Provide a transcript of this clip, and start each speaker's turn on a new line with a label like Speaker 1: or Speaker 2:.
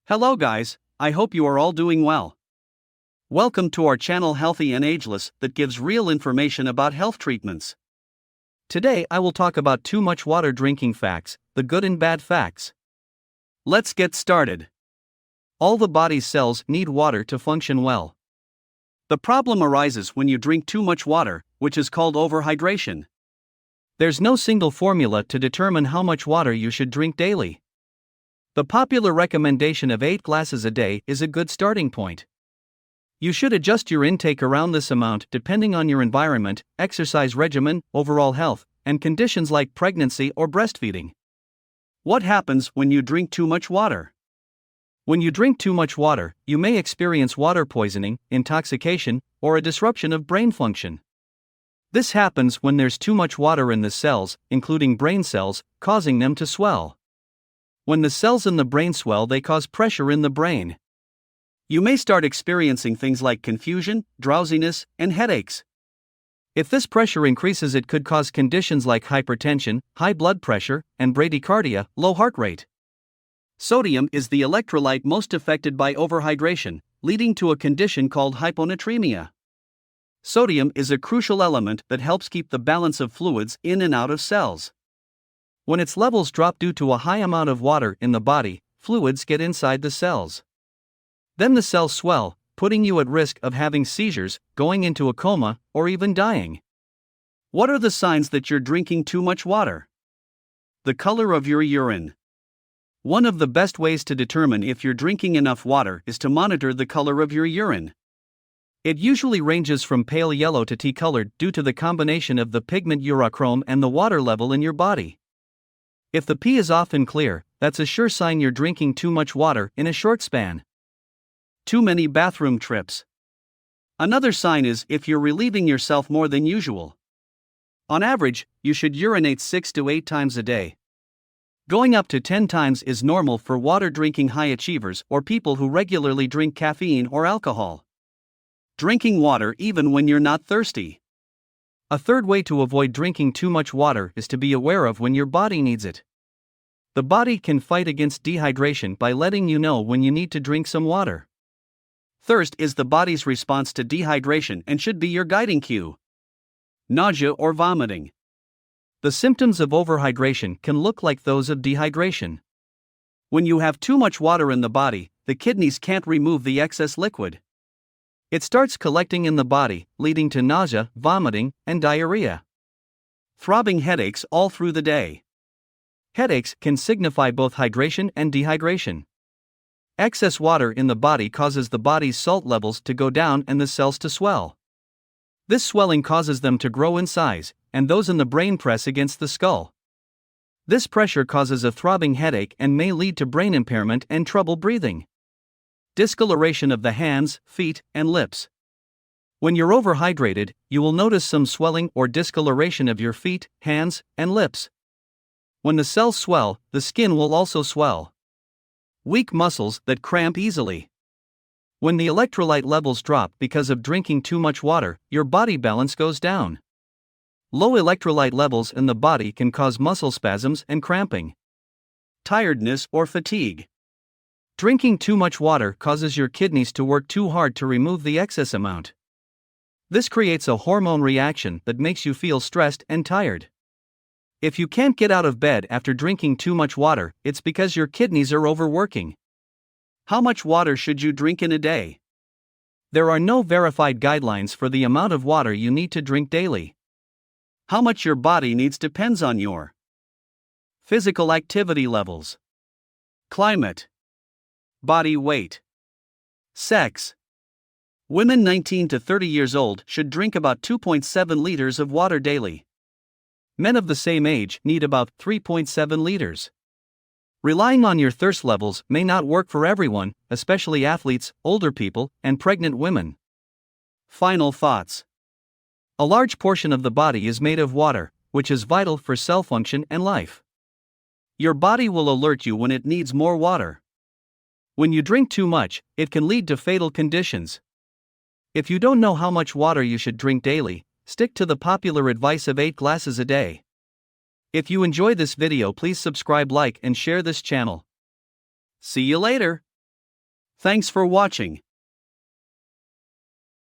Speaker 1: Hello guys, I hope you are all doing well. Welcome to our channel Healthy and Ageless that gives real information about health treatments. Today I will talk about too much water drinking facts, the good and bad facts. Let's get started. All the body's cells need water to function well. The problem arises when you drink too much water, which is called overhydration. There's no single formula to determine how much water you should drink daily. The popular recommendation of 8 glasses a day is a good starting point. You should adjust your intake around this amount depending on your environment, exercise regimen, overall health, and conditions like pregnancy or breastfeeding. What happens when you drink too much water? When you drink too much water, you may experience water poisoning, intoxication, or a disruption of brain function. This happens when there's too much water in the cells, including brain cells, causing them to swell. When the cells in the brain swell, they cause pressure in the brain. You may start experiencing things like confusion, drowsiness, and headaches. If this pressure increases, it could cause conditions like hypertension, high blood pressure, and bradycardia, low heart rate. Sodium is the electrolyte most affected by overhydration, leading to a condition called hyponatremia. Sodium is a crucial element that helps keep the balance of fluids in and out of cells. When its levels drop due to a high amount of water in the body, fluids get inside the cells. Then the cells swell, putting you at risk of having seizures, going into a coma, or even dying. What are the signs that you're drinking too much water? The color of your urine. One of the best ways to determine if you're drinking enough water is to monitor the color of your urine. It usually ranges from pale yellow to tea-colored due to the combination of the pigment urochrome and the water level in your body. If the pee is often clear, that's a sure sign you're drinking too much water in a short span. Too many bathroom trips. Another sign is if you're relieving yourself more than usual. On average, you should urinate 6 to 8 times a day. Going up to 10 times is normal for water drinking high achievers or people who regularly drink caffeine or alcohol. Drinking water even when you're not thirsty. A third way to avoid drinking too much water is to be aware of when your body needs it. The body can fight against dehydration by letting you know when you need to drink some water. Thirst is the body's response to dehydration and should be your guiding cue. Nausea or vomiting. The symptoms of overhydration can look like those of dehydration. When you have too much water in the body, the kidneys can't remove the excess liquid. It starts collecting in the body, leading to nausea, vomiting, and diarrhea. Throbbing headaches all through the day. Headaches can signify both hydration and dehydration. Excess water in the body causes the body's salt levels to go down and the cells to swell. This swelling causes them to grow in size, and those in the brain press against the skull. This pressure causes a throbbing headache and may lead to brain impairment and trouble breathing. Discoloration of the hands, feet, and lips. When you're overhydrated, you will notice some swelling or discoloration of your feet, hands, and lips. When the cells swell, the skin will also swell. Weak muscles that cramp easily. When the electrolyte levels drop because of drinking too much water, your body balance goes down. Low electrolyte levels in the body can cause muscle spasms and cramping. Tiredness or fatigue. Drinking too much water causes your kidneys to work too hard to remove the excess amount. This creates a hormone reaction that makes you feel stressed and tired. If you can't get out of bed after drinking too much water, it's because your kidneys are overworking. How much water should you drink in a day? There are no verified guidelines for the amount of water you need to drink daily. How much your body needs depends on your physical activity levels, climate, body weight, sex. Women 19 to 30 years old should drink about 2.7 liters of water daily. Men of the same age need about 3.7 liters. Relying on your thirst levels may not work for everyone, especially athletes, older people, and pregnant women. Final thoughts. A large portion of the body is made of water, which is vital for cell function and life. Your body will alert you when it needs more water. When you drink too much, it can lead to fatal conditions. If you don't know how much water you should drink daily, stick to the popular advice of 8 glasses a day. If you enjoy this video, please subscribe, like, and share this channel. See you later. Thanks for watching.